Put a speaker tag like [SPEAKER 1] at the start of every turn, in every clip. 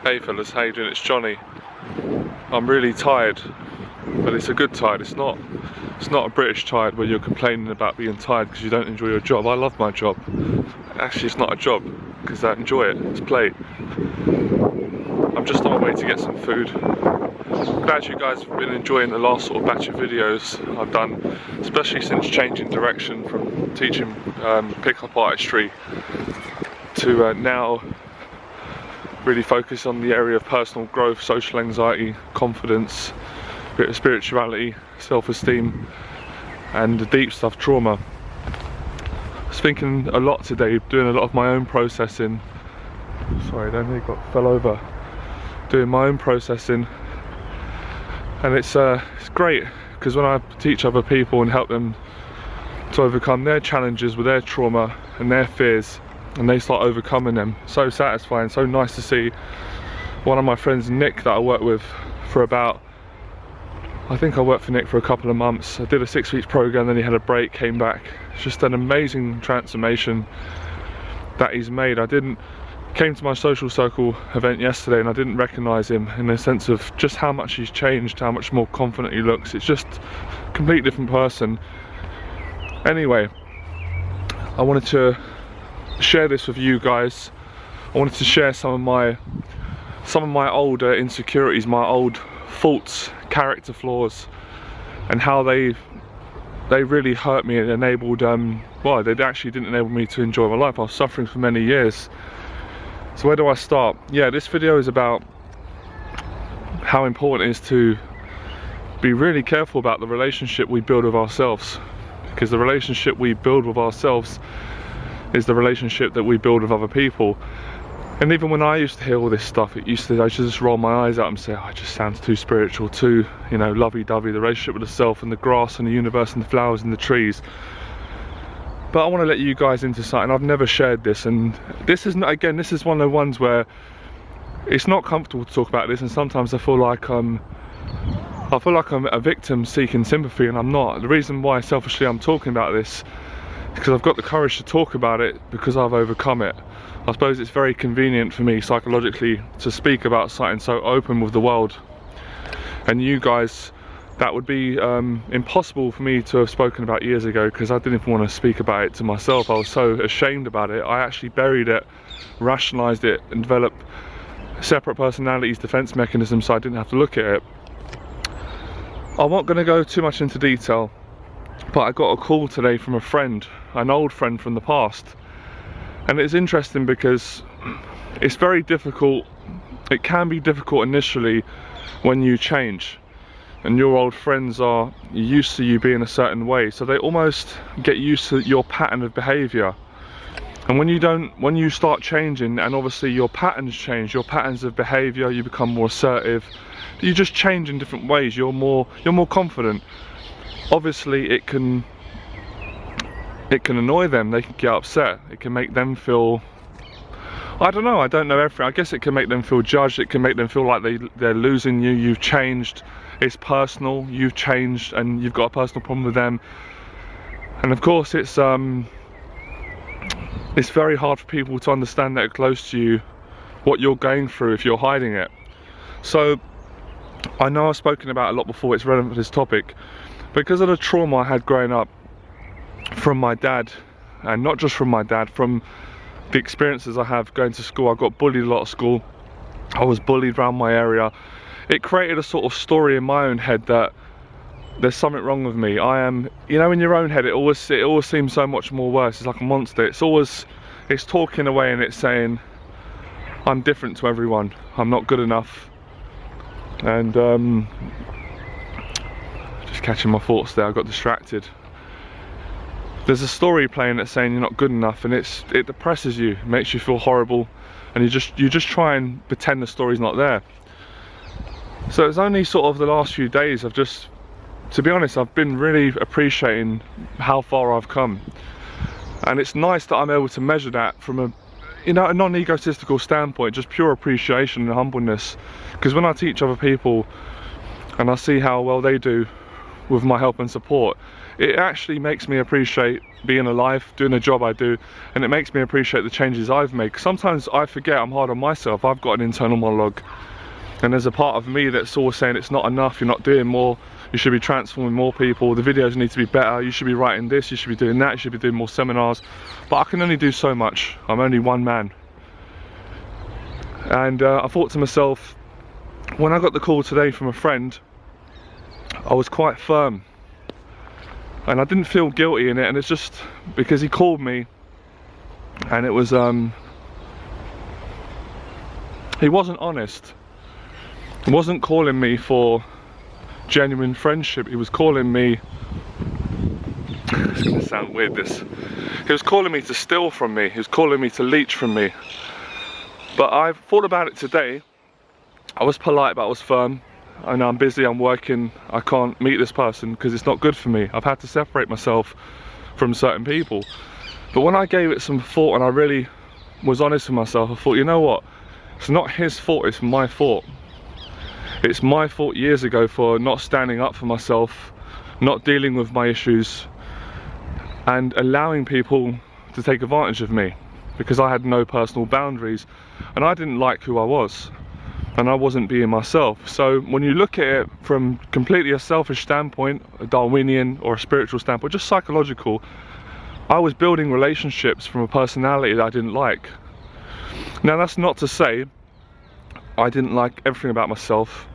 [SPEAKER 1] Hey fellas, how you doing? It's Johnny. I'm really tired, but it's a good tired. It's not a British tired where you're complaining about being tired because you don't enjoy your job. I love my job. Actually, it's not a job because I enjoy it. It's play. I'm just on my way to get some food. Glad you guys have been enjoying the last sort of batch of videos I've done, especially since changing direction from teaching pickup artistry to now really focus on the area of personal growth, social anxiety, confidence, a bit of spirituality, self-esteem, and the deep stuff, trauma. I was thinking a lot today, doing a lot of my own processing. Sorry, I nearly fell over. Doing my own processing, and it's great because when I teach other people and help them to overcome their challenges with their trauma and their fears, and they start overcoming them, so satisfying, so nice to see. One of my friends, Nick, that I worked with for about, I think I worked for Nick for a couple of months. I did a 6 weeks program, then he had a break, came back. It's just an amazing transformation that he's made. Came to my social circle event yesterday and I didn't recognise him in the sense of just how much he's changed, how much more confident he looks. It's just a completely different person. Anyway, I wanted to share this with you guys. I wanted to share some of my old insecurities, my old faults, character flaws, and how they really hurt me and enabled well, they actually didn't enable me to enjoy my life. I was suffering for many years. So where do I start? Yeah, this video is about how important it is to be really careful about the relationship we build with ourselves, because the relationship we build with ourselves is the relationship that we build with other people. And even when I used to hear all this stuff, I used to just roll my eyes out and say, oh, it just sounds too spiritual, too, you know, lovey-dovey, the relationship with the self and the grass and the universe and the flowers and the trees. But I want to let you guys into something. I've never shared this, and this is one of the ones where it's not comfortable to talk about this, and sometimes I feel like I'm a victim seeking sympathy, and I'm not. The reason why selfishly I'm talking about this is because I've got the courage to talk about it because I've overcome it. I suppose it's very convenient for me psychologically to speak about something so open with the world, and you guys, that would be impossible for me to have spoken about years ago because I didn't even want to speak about it to myself. I was so ashamed about it. I actually buried it, rationalized it, and developed separate personalities, defense mechanisms, so I didn't have to look at it. I'm not going to go too much into detail, but I got a call today from a friend, an old friend from the past, and it's interesting because it's very difficult. It can be difficult initially when you change and your old friends are used to you being a certain way, so they almost get used to your pattern of behavior. And when you start changing, and obviously your patterns change, your patterns of behavior, you become more assertive, you just change in different ways, you're more confident. Obviously it can annoy them, they can get upset, it can make them feel, I don't know everything. I guess it can make them feel judged, it can make them feel like they're losing you, you've changed, it's personal, you've changed and you've got a personal problem with them. And of course it's very hard for people to understand that are close to you what you're going through if you're hiding it. So I know I've spoken about it a lot before, it's relevant for this topic. Because of the trauma I had growing up from my dad, and not just from my dad, from the experiences I have going to school. I got bullied a lot at school, I was bullied around my area. It created a sort of story in my own head that there's something wrong with me. I am, you know, in your own head it always seems so much more worse. It's like a monster. It's talking away and it's saying I'm different to everyone, I'm not good enough. And just catching my thoughts there, I got distracted. There's a story playing that's saying you're not good enough, and it depresses you, it makes you feel horrible, and you just try and pretend the story's not there. So it's only sort of the last few days to be honest, I've been really appreciating how far I've come. And it's nice that I'm able to measure that from a non-egotistical standpoint, just pure appreciation and humbleness. Because when I teach other people and I see how well they do with my help and support, it actually makes me appreciate being alive, doing the job I do, and it makes me appreciate the changes I've made. Sometimes I forget I'm hard on myself. I've got an internal monologue, and there's a part of me that's always saying it's not enough, you're not doing more, you should be transforming more people, the videos need to be better, you should be writing this, you should be doing that, you should be doing more seminars. But I can only do so much. I'm only one man. And I thought to myself, when I got the call today from a friend, I was quite firm. And I didn't feel guilty in it, and it's just because he called me, and it was, he wasn't honest. He wasn't calling me for genuine friendship. He was calling me, it's gonna sound weird this, he was calling me to steal from me, he was calling me to leech from me. But I thought about it today. I was polite, but I was firm. I know I'm busy, I'm working, I can't meet this person because it's not good for me. I've had to separate myself from certain people. But when I gave it some thought and I really was honest with myself, I thought, you know what? It's not his fault, it's my fault. It's my fault years ago for not standing up for myself, not dealing with my issues, and allowing people to take advantage of me because I had no personal boundaries and I didn't like who I was. And I wasn't being myself. So when you look at it from completely a selfish standpoint, a Darwinian or a spiritual standpoint, just psychological, I was building relationships from a personality that I didn't like. Now that's not to say I didn't like everything about myself,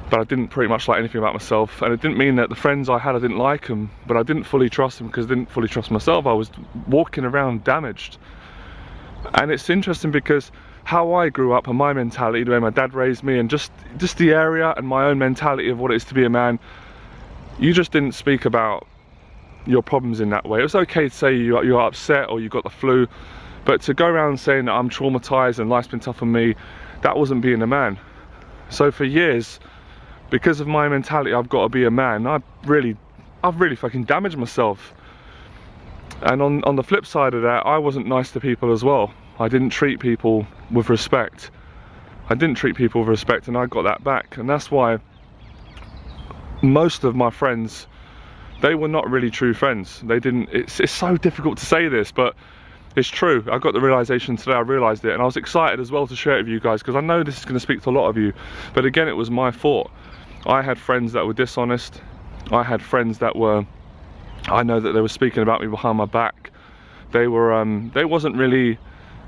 [SPEAKER 1] but I didn't pretty much like anything about myself. And it didn't mean that the friends I had, I didn't like them, but I didn't fully trust them because I didn't fully trust myself. I was walking around damaged. And it's interesting because how I grew up and my mentality, the way my dad raised me, and just the area and my own mentality of what it is to be a man, you just didn't speak about your problems in that way. It was okay to say you're upset or you got the flu, but to go around saying that I'm traumatized and life's been tough on me, that wasn't being a man. So for years, because of my mentality, I've got to be a man, I've really fucking damaged myself. And on the flip side of that, I wasn't nice to people as well. I didn't treat people with respect. I didn't treat people with respect, and I got that back. And that's why most of my friends, they were not really true friends. They didn't, it's so difficult to say this, but it's true. I got the realization today, I realized it, and I was excited as well to share it with you guys because I know this is going to speak to a lot of you. But again, it was my fault. I had friends that were dishonest. I had friends that were, I know that they were speaking about me behind my back. They wasn't really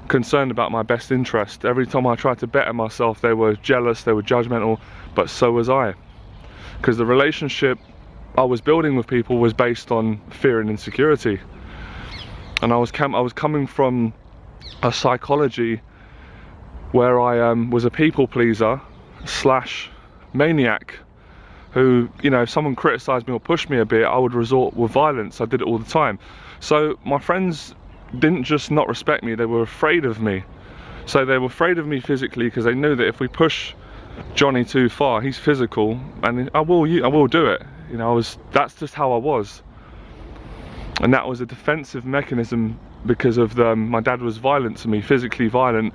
[SPEAKER 1] concerned about my best interest. Every time I tried to better myself, they were jealous, they were judgmental, but so was I. Because the relationship I was building with people was based on fear and insecurity. And I was coming from a psychology where I was a people pleaser / maniac who, you know, if someone criticized me or pushed me a bit, I would resort with violence. I did it all the time. So my friends didn't just not respect me, they were afraid of me. So they were afraid of me physically because they knew that if we push Johnny too far, he's physical, and I will do it. You know, that's just how I was. And that was a defensive mechanism because of my dad was violent to me, physically violent.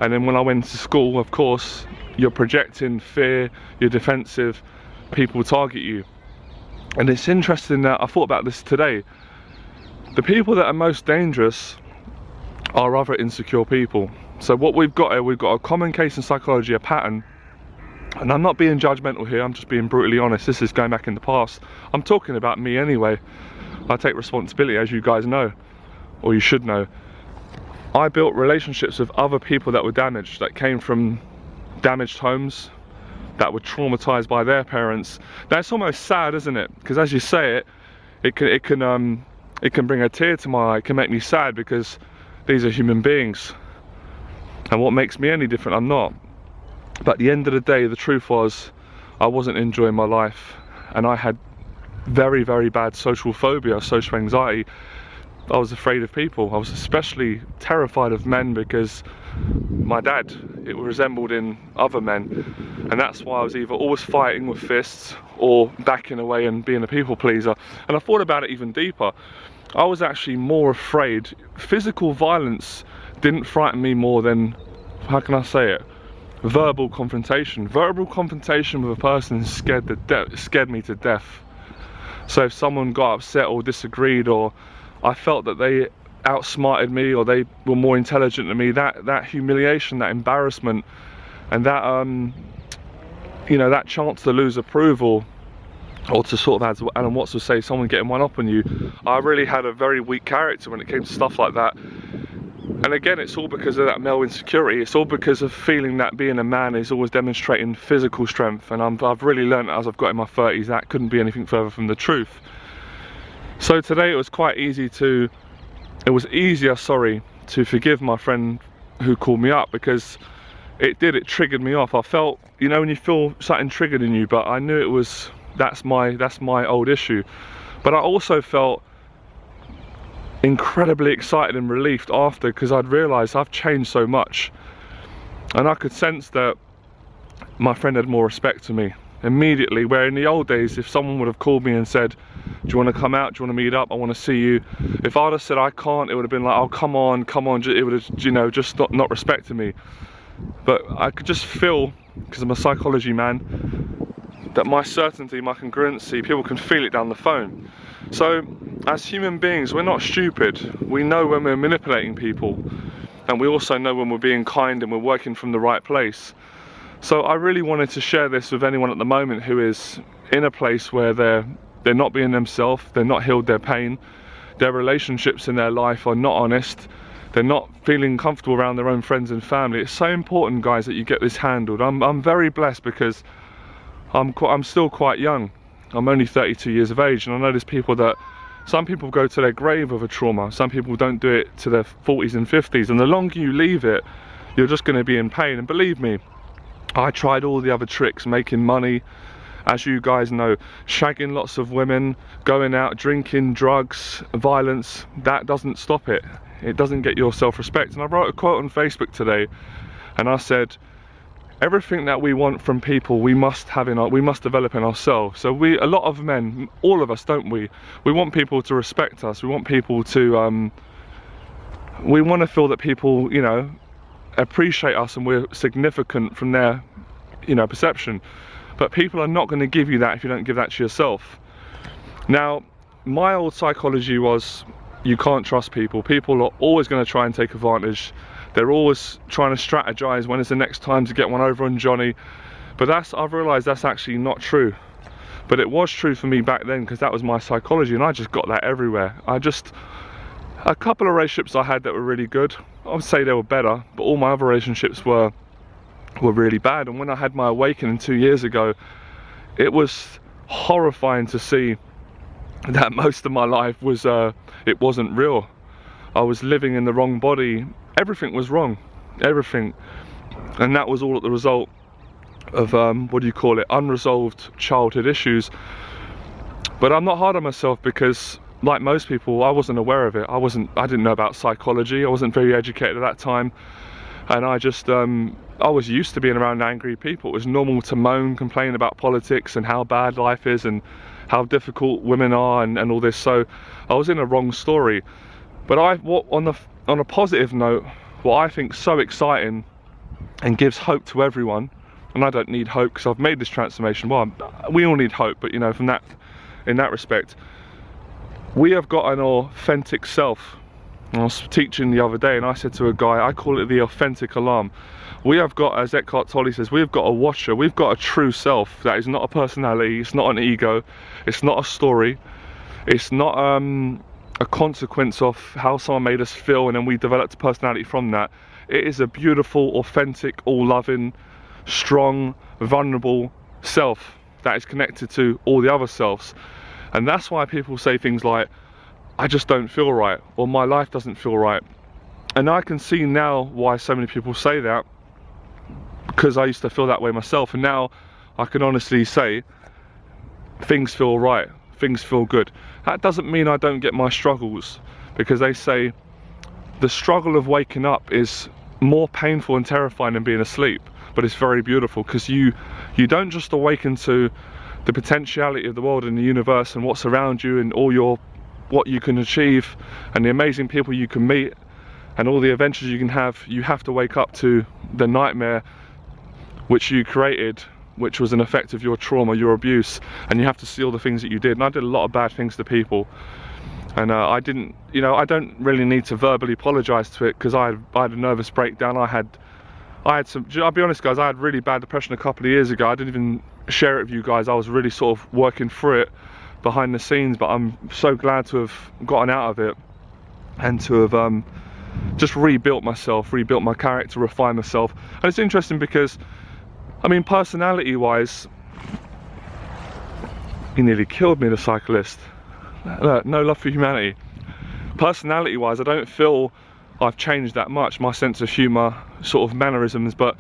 [SPEAKER 1] And then when I went to school, of course, you're projecting fear, you're defensive, people target you. And it's interesting that I thought about this today. The people that are most dangerous are other insecure people. So what we've got here, we've got a common case in psychology, a pattern. And I'm not being judgmental here, I'm just being brutally honest. This is going back in the past. I'm talking about me anyway. I take responsibility, as you guys know, or you should know. I built relationships with other people that were damaged, that came from damaged homes, that were traumatized by their parents. Now it's almost sad, isn't it? Because as you say it, it can bring a tear to my eye. It can make me sad because these are human beings. And what makes me any different? I'm not. But at the end of the day, the truth was, I wasn't enjoying my life, and I had very, very bad social phobia, social anxiety. I was afraid of people. I was especially terrified of men because my dad, it resembled in other men, and that's why I was either always fighting with fists or backing away and being a people pleaser. And I thought about it even deeper. I was actually more afraid. Physical violence didn't frighten me more than, how can I say it, verbal confrontation. Verbal confrontation with a person scared me to death. So if someone got upset or disagreed, or I felt that they outsmarted me or they were more intelligent than me, that humiliation, that embarrassment, and that you know, that chance to lose approval, or to sort of, as Alan Watts would say, someone getting one up on you, I really had a very weak character when it came to stuff like that. And again, it's all because of that male insecurity. It's all because of feeling that being a man is always demonstrating physical strength, and I've really learned as I've got in my 30s that couldn't be anything further from the truth. So today it was quite easy to, it was easier, sorry, to forgive my friend who called me up, because it triggered me off. I felt, you know, when you feel something triggered in you, but I knew it was, that's my old issue. But I also felt incredibly excited and relieved after, because I'd realised I've changed so much, and I could sense that my friend had more respect for me immediately, where in the old days, if someone would have called me and said, do you want to come out, do you want to meet up, I want to see you, if I'd have said I can't, it would have been like, oh come on, it would have, you know, just not respected me. But I could just feel, because I'm a psychology man, that my certainty, my congruency, people can feel it down the phone. So as human beings, we're not stupid. We know when we're manipulating people, and we also know when we're being kind and we're working from the right place. So I really wanted to share this with anyone at the moment who is in a place where they're not being themselves, they're not healed their pain, their relationships in their life are not honest, they're not feeling comfortable around their own friends and family. It's so important, guys, that you get this handled. I'm very blessed, because I'm still quite young. I'm only 32 years of age, and I know there's people that, some people go to their grave with a trauma, some people don't do it to their 40s and 50s, and the longer you leave it, you're just going to be in pain. And believe me, I tried all the other tricks, making money, as you guys know, shagging lots of women, going out, drinking, drugs, violence. That doesn't stop it. It doesn't get your self-respect. And I wrote a quote on Facebook today, and I said, everything that we want from people, we must develop in ourselves. So a lot of men, all of us, don't we? We want people to respect us. We want people to, we want to feel that people, you know, appreciate us and we're significant from their, you know, perception. But people are not going to give you that if you don't give that to yourself. Now, my old psychology was, you can't trust people. People are always going to try and take advantage. They're always trying to strategize when is the next time to get one over on Johnny. But I've realized that's actually not true. But it was true for me back then, because that was my psychology, and I just got that everywhere. A couple of relationships I had that were really good, I would say they were better, but all my other relationships were really bad. And when I had my awakening 2 years ago, it was horrifying to see that most of my life was, it wasn't real. I was living in the wrong body. Everything was wrong, everything. And that was all at the result of, what do you call it, unresolved childhood issues. But I'm not hard on myself, because like most people, I wasn't aware of it. I didn't know about psychology. I wasn't very educated at that time. And I just, I was used to being around angry people. It was normal to moan, complain about politics and how bad life is and how difficult women are and all this. So I was in a wrong story. But on a positive note, what I think so exciting and gives hope to everyone, and I don't need hope because I've made this transformation. Well, we all need hope, but you know, in that respect, we have got an authentic self. I was teaching the other day and I said to a guy, I call it the authentic alarm. We have got, as Eckhart Tolle says, we've got a watcher, we've got a true self that is not a personality, it's not an ego, it's not a story, it's not a consequence of how someone made us feel and then we developed a personality from that. It is a beautiful, authentic, all-loving, strong, vulnerable self that is connected to all the other selves. And that's why people say things like, I just don't feel right, or my life doesn't feel right. And I can see now why so many people say that, because I used to feel that way myself, and now I can honestly say things feel right, things feel good. That doesn't mean I don't get my struggles, because they say the struggle of waking up is more painful and terrifying than being asleep, but it's very beautiful, because you don't just awaken to the potentiality of the world and the universe and what's around you and all what you can achieve and the amazing people you can meet and all the adventures you can have. You have to wake up to the nightmare which you created which was an effect of your trauma, your abuse, and you have to see all the things that you did. And I did a lot of bad things to people, and I didn't, you know, I don't really need to verbally apologise to it, because I had a nervous breakdown. I had some, I'll be honest guys, I had really bad depression a couple of years ago. I didn't even share it with you guys. I was really sort of working through it behind the scenes, but I'm so glad to have gotten out of it and to have just rebuilt myself, rebuilt my character, refined myself. And it's interesting because, I mean, personality wise, he nearly killed me, the cyclist. No love for humanity. Personality wise, I don't feel I've changed that much, my sense of humour, sort of mannerisms, but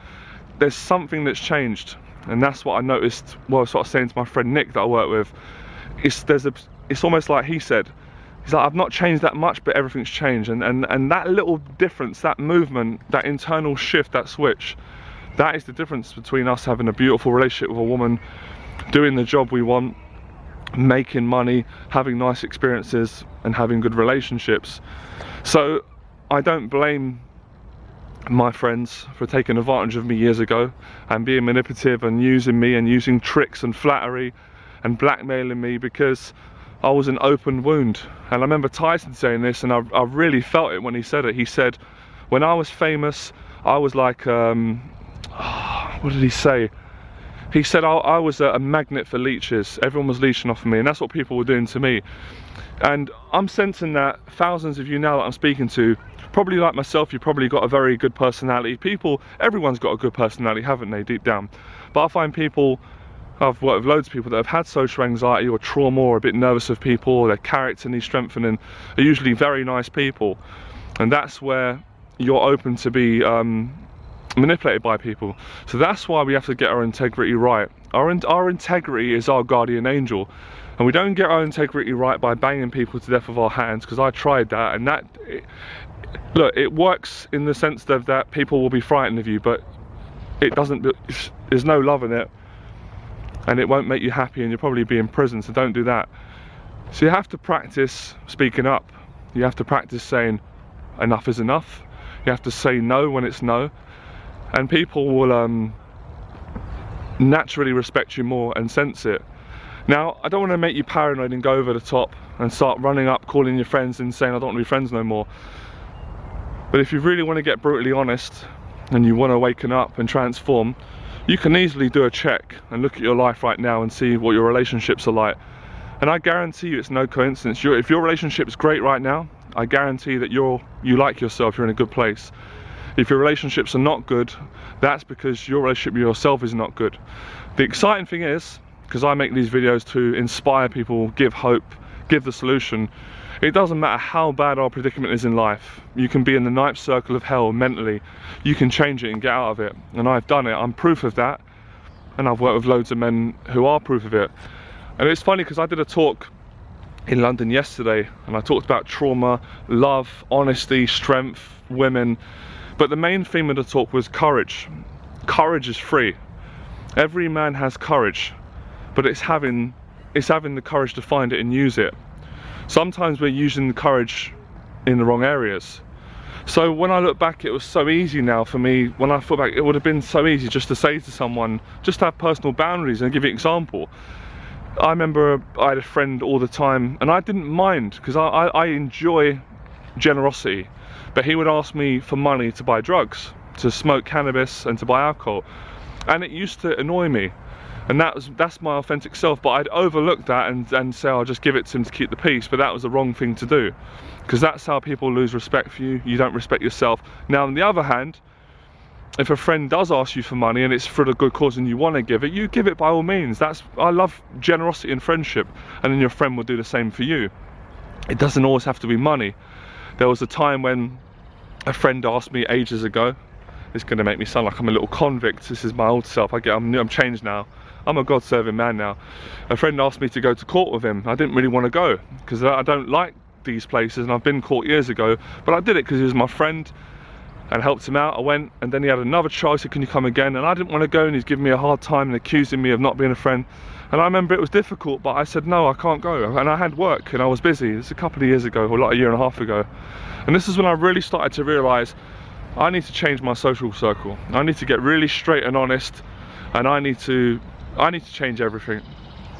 [SPEAKER 1] there's something that's changed, and that's what I noticed. Well, I was sort of saying to my friend Nick that I work with, it's almost like he said, he's like, I've not changed that much, but everything's changed, and that little difference, that movement, that internal shift, that switch, that is the difference between us having a beautiful relationship with a woman, doing the job we want, making money, having nice experiences, and having good relationships. So I don't blame my friends for taking advantage of me years ago and being manipulative and using me and using tricks and flattery and blackmailing me, because I was an open wound. And I remember Tyson saying this, and I really felt it when he said it. He said, when I was famous, I was like, what did he say? He said I was a magnet for leeches. Everyone was leeching off of me, and that's what people were doing to me. And I'm sensing that thousands of you now that I'm speaking to, probably like myself, you've probably got a very good personality. Everyone's got a good personality, haven't they, deep down? But I find people, I've worked with loads of people that have had social anxiety or trauma, or a bit nervous of people, or their character needs strengthening, are usually very nice people. And that's where you're open to be manipulated by people. So that's why we have to get our integrity right. Our integrity is our guardian angel, and we don't get our integrity right by banging people to death with our hands, because I tried that, and look, it works in the sense that people will be frightened of you, but it doesn't, there's no love in it, and it won't make you happy, and you'll probably be in prison. So don't do that. So you have to practice speaking up. You have to practice saying enough is enough. You have to say no when it's no, and people will naturally respect you more and sense it. Now, I don't want to make you paranoid and go over the top and start running up, calling your friends and saying I don't want to be friends no more. But if you really want to get brutally honest and you want to waken up and transform, you can easily do a check and look at your life right now and see what your relationships are like. And I guarantee you it's no coincidence. If your relationship's great right now, I guarantee that you like yourself, you're in a good place. If your relationships are not good, that's because your relationship with yourself is not good. The exciting thing is, because I make these videos to inspire people, give hope, give the solution, it doesn't matter how bad our predicament is in life. You can be in the ninth circle of hell mentally. You can change it and get out of it. And I've done it, I'm proof of that. And I've worked with loads of men who are proof of it. And it's funny because I did a talk in London yesterday, and I talked about trauma, love, honesty, strength, women. But the main theme of the talk was courage. Courage is free. Every man has courage, but it's having the courage to find it and use it. Sometimes we're using the courage in the wrong areas. So when I look back, it was so easy now for me. When I thought back, it would have been so easy just to say to someone, just to have personal boundaries. And I'll give you an example. I remember I had a friend all the time, and I didn't mind, because I enjoy generosity. But he would ask me for money to buy drugs, to smoke cannabis and to buy alcohol. And it used to annoy me. And that's my authentic self, but I'd overlook that and say I'll just give it to him to keep the peace, but that was the wrong thing to do. Because that's how people lose respect for you. You don't respect yourself. Now on the other hand, if a friend does ask you for money and it's for the good cause and you want to give it, you give it by all means. I love generosity and friendship, and then your friend will do the same for you. It doesn't always have to be money. There was a time when a friend asked me ages ago, it's going to make me sound like I'm a little convict, this is my old self, I'm changed now, I'm a God-serving man now. A friend asked me to go to court with him. I didn't really want to go, because I don't like these places, and I've been caught years ago, but I did it because he was my friend and helped him out. I went, and then he had another child, so can you come again? And I didn't want to go, and he's giving me a hard time and accusing me of not being a friend. And I remember it was difficult, but I said no, I can't go. And I had work and I was busy. This is a couple of years ago, or like a year and a half ago. And this is when I really started to realise I need to change my social circle. I need to get really straight and honest, and I need to change everything.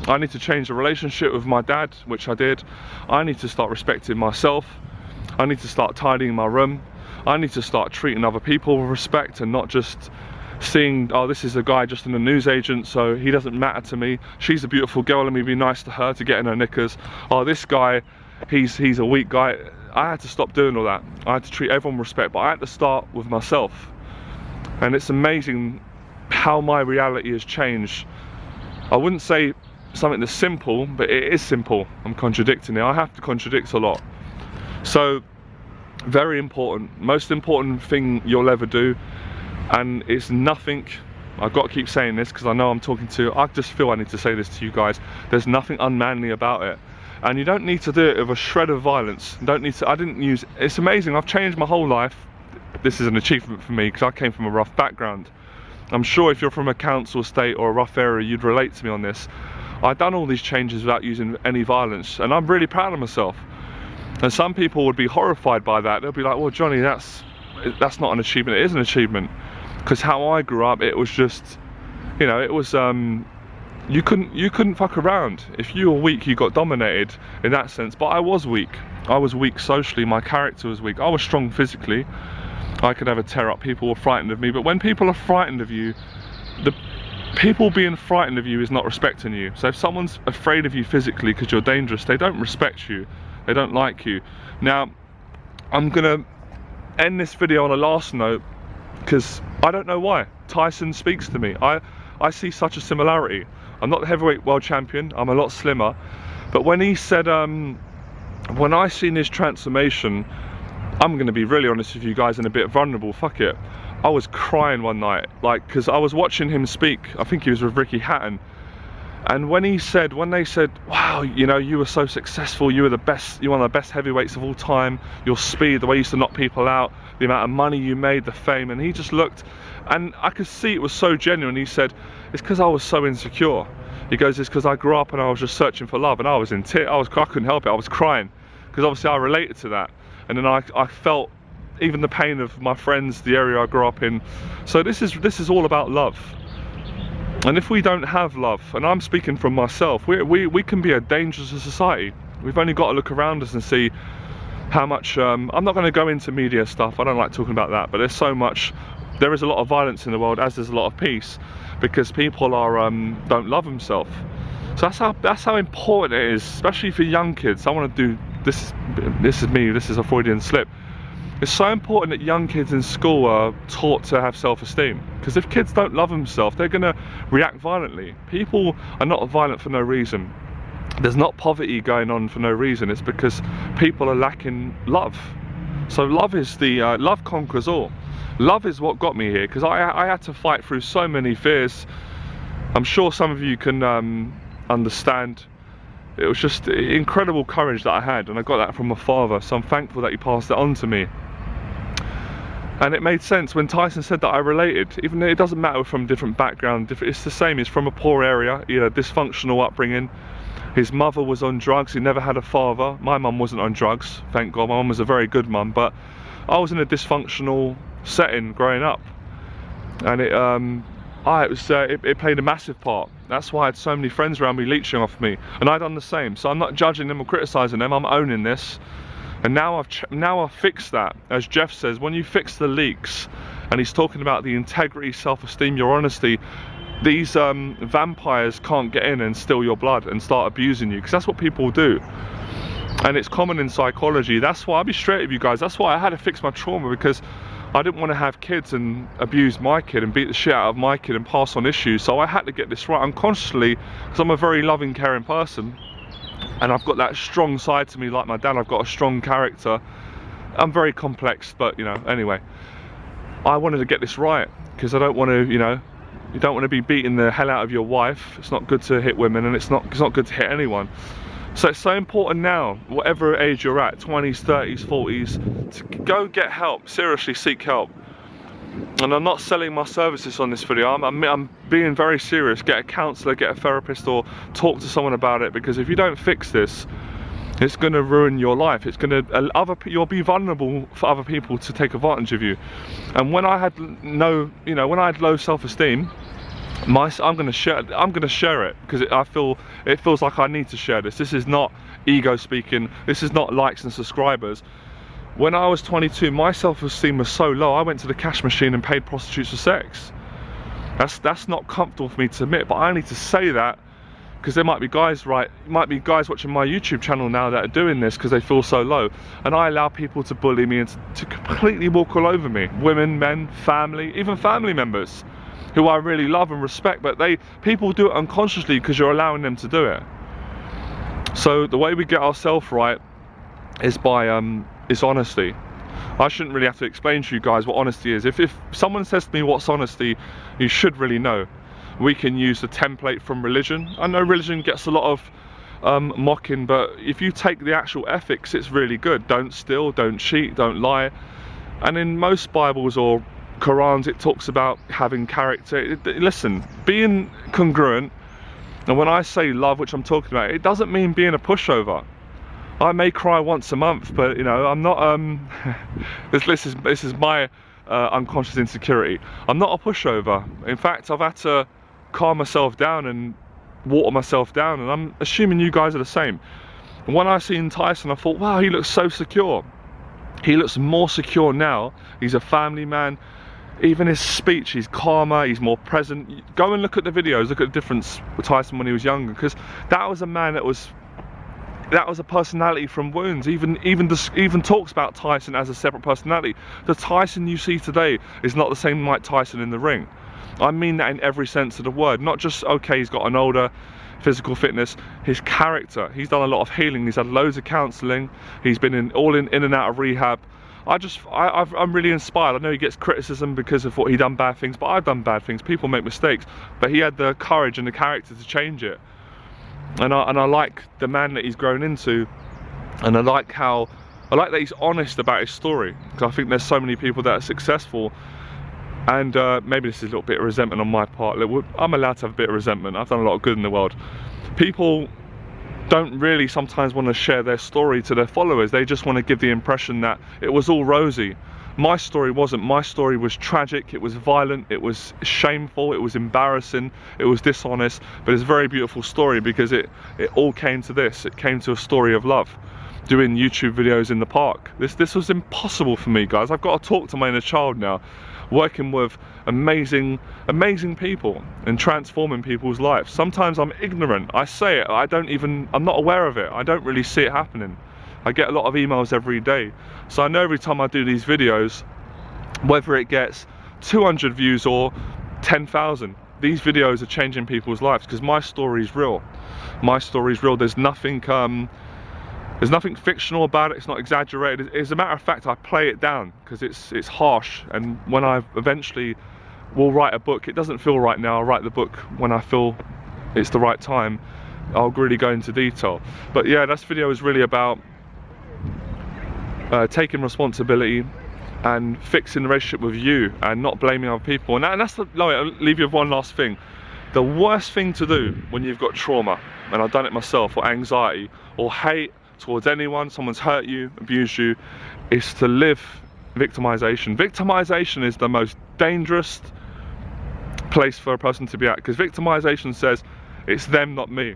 [SPEAKER 1] I need to change the relationship with my dad, which I did. I need to start respecting myself. I need to start tidying my room. I need to start treating other people with respect and not just seeing, oh, this is a guy just in a newsagent, so he doesn't matter to me. She's a beautiful girl, let me be nice to her to get in her knickers. Oh, this guy, he's a weak guy. I had to stop doing all that. I had to treat everyone with respect, but I had to start with myself. And it's amazing how my reality has changed. I wouldn't say something that's simple, but it is simple. I'm contradicting it. I have to contradict a lot. So, very important, most important thing you'll ever do, and it's nothing, I've got to keep saying this because I know I'm talking to, I just feel I need to say this to you guys, there's nothing unmanly about it. And you don't need to do it with a shred of violence. You don't need to, I didn't use, it's amazing, I've changed my whole life. This is an achievement for me because I came from a rough background. I'm sure if you're from a council estate or a rough area, you'd relate to me on this. I've done all these changes without using any violence, and I'm really proud of myself. And some people would be horrified by that. They'll be like, well, Johnny, that's not an achievement. It is an achievement. Because how I grew up, it was just, you know, it was, you couldn't fuck around. If you were weak, you got dominated in that sense. But I was weak. I was weak socially. My character was weak. I was strong physically. I could have a tear up. People were frightened of me. But when people are frightened of you, the people being frightened of you is not respecting you. So if someone's afraid of you physically because you're dangerous, they don't respect you. They don't like you. Now, I'm gonna end this video on a last note because I don't know why. Tyson speaks to me. I see such a similarity. I'm not the heavyweight world champion. I'm a lot slimmer. But when he said, when I seen his transformation, I'm gonna be really honest with you guys and a bit vulnerable. Fuck it. I was crying one night, like, because I was watching him speak. I think he was with Ricky Hatton. And when they said, wow, you know, you were so successful, you were the best, you're one of the best heavyweights of all time, your speed, the way you used to knock people out, the amount of money you made, the fame, and he just looked, and I could see it was so genuine. He said, it's because I was so insecure. He goes, it's because I grew up and I was just searching for love, and I was in tears, I couldn't help it, I was crying, because obviously I related to that. And then I felt even the pain of my friends, the area I grew up in. So this is all about love. And if we don't have love, and I'm speaking from myself, we can be a danger to society. We've only got to look around us and see how much, I'm not going to go into media stuff, I don't like talking about that, but there's so much, there is a lot of violence in the world, as there's a lot of peace, because people are, don't love themselves. So that's how important it is, especially for young kids. I want to do, this is me, this is a Freudian slip. It's so important that young kids in school are taught to have self-esteem, because if kids don't love themselves, they're going to react violently. People are not violent for no reason. There's not poverty going on for no reason. It's because people are lacking love. So love is the love conquers all. Love is what got me here, because I had to fight through so many fears. I'm sure some of you can understand. It was just incredible courage that I had, and I got that from my father, so I'm thankful that he passed it on to me. And it made sense when Tyson said that I related, even though it doesn't matter from different background, it's the same. He's from a poor area, he had a dysfunctional upbringing. His mother was on drugs, he never had a father. My mum wasn't on drugs, thank God. My mum was a very good mum, but I was in a dysfunctional setting growing up. And it played a massive part. That's why I had so many friends around me leeching off me, and I'd done the same. So I'm not judging them or criticising them, I'm owning this. And now I've fixed that. As Jeff says, when you fix the leaks, and he's talking about the integrity, self-esteem, your honesty, these vampires can't get in and steal your blood and start abusing you, because that's what people do. And it's common in psychology. That's why, I'll be straight with you guys, that's why I had to fix my trauma, because I didn't want to have kids and abuse my kid and beat the shit out of my kid and pass on issues. So I had to get this right unconsciously, because I'm a very loving, caring person. And I've got that strong side to me, like my dad. I've got a strong character. I'm very complex, but you know, anyway. I wanted to get this right, because I don't want to, you know, you don't want to be beating the hell out of your wife. It's not good to hit women, and it's not good to hit anyone. So it's so important now, whatever age you're at, 20s, 30s, 40s, to go get help, seriously seek help. And I'm not selling my services on this video, I'm being very serious. Get a counsellor, get a therapist, or talk to someone about it, because if you don't fix this, It's going to ruin your life. It's going to you'll be vulnerable for other people to take advantage of you. And when I had when I had low self-esteem, I'm going to share it because it feels like I need to share this. This is not ego speaking. This is not likes and subscribers. When I was 22, my self-esteem was so low, I went to the cash machine and paid prostitutes for sex. That's not comfortable for me to admit, but I need to say that because there might be guys watching my YouTube channel now that are doing this because they feel so low, and I allow people to bully me and to completely walk all over me. Women, men, family, even family members who I really love and respect, but people do it unconsciously because you're allowing them to do it. So the way we get ourselves right is by honesty. I shouldn't really have to explain to you guys what honesty is. If someone says to me what's honesty, you should really know. We can use the template from religion. I know religion gets a lot of mocking, but if you take the actual ethics, it's really good. Don't steal, don't cheat, don't lie. And in most Bibles or Qurans, it talks about having character. Listen, being congruent, and when I say love, which I'm talking about, it doesn't mean being a pushover. I may cry once a month, but I'm not. This is my unconscious insecurity. I'm not a pushover. In fact, I've had to calm myself down and water myself down, and I'm assuming you guys are the same. And when I seen Tyson, I thought, wow, he looks so secure. He looks more secure now. He's a family man. Even his speech, he's calmer, he's more present. Go and look at the videos, look at the difference with Tyson when he was younger, because that was a man that was a personality from wounds. Even talks about Tyson as a separate personality. The Tyson you see today is not the same Mike Tyson in the ring. I mean that in every sense of the word. Not just, okay, he's got an older physical fitness, his character. He's done a lot of healing, he's had loads of counselling, he's been in and out of rehab. I'm really inspired. I know he gets criticism because of what he done bad things, but I've done bad things. People make mistakes, but he had the courage and the character to change it. And I like the man that he's grown into, and I like that he's honest about his story, because I think there's so many people that are successful, and maybe this is a little bit of resentment on my part. I'm allowed to have a bit of resentment. I've done a lot of good in the world. People don't really sometimes want to share their story to their followers. They just want to give the impression that it was all rosy. My story wasn't. My story was tragic, it was violent, it was shameful, it was embarrassing, it was dishonest, but it's a very beautiful story because it all came to this. It came to a story of love. Doing YouTube videos in the park. This was impossible for me, guys. I've got to talk to my inner child now. Working with amazing people and transforming people's lives. Sometimes I'm ignorant. I say it, I'm not aware of it. I don't really see it happening. I get a lot of emails every day. So I know every time I do these videos, whether it gets 200 views or 10,000, these videos are changing people's lives because my story is real. My story is real. There's nothing fictional about it. It's not exaggerated. As a matter of fact, I play it down because it's harsh, and when I eventually will write a book, it doesn't feel right now. I'll write the book when I feel it's the right time. I'll really go into detail. But yeah, this video is really about taking responsibility and fixing the relationship with you and not blaming other people. And that's I'll leave you with one last thing. The worst thing to do when you've got trauma, and I've done it myself, or anxiety or hate towards anyone, someone's hurt you, abused you, is to live victimization. Victimization is the most dangerous place for a person to be at, because victimization says it's them, not me.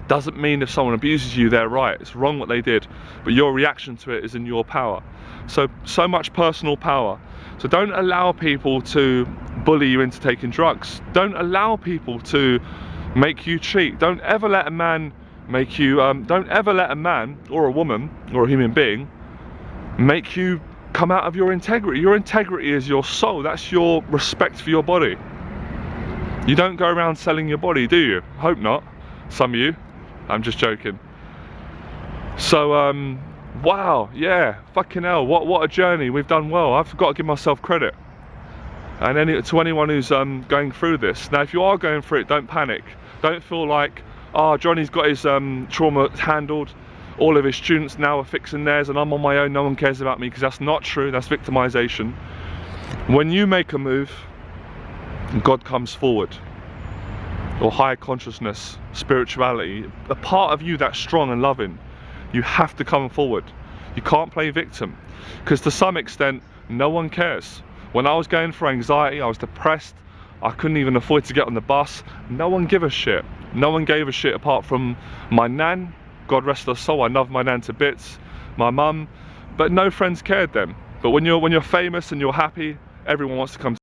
[SPEAKER 1] Doesn't mean if someone abuses you, they're right. It's wrong what they did, but your reaction to it is in your power. So much personal power. So don't allow people to bully you into taking drugs. Don't allow people to make you cheat. Don't ever let a man make you, don't ever let a man or a woman or a human being make you come out of your integrity. Your integrity is your soul. That's your respect for your body. You don't go around selling your body, do you? Hope not. Some of you. I'm just joking. So wow, yeah, fucking hell, what a journey. We've done well. I've got to give myself credit. And to anyone who's going through this, now if you are going through it, don't panic. Don't feel like, oh, Johnny's got his trauma handled, all of his students now are fixing theirs and I'm on my own, no one cares about me, because that's not true. That's victimization. When you make a move, God comes forward, or higher consciousness, spirituality, a part of you that's strong and loving, You have to come forward. You can't play victim, because to some extent no one cares. When I was going through anxiety, I was depressed, I couldn't even afford to get on the bus. No one gave a shit. No one gave a shit apart from my nan, God rest her soul. I love my nan to bits, my mum, but no friends cared then. But when you're famous and you're happy, everyone wants to come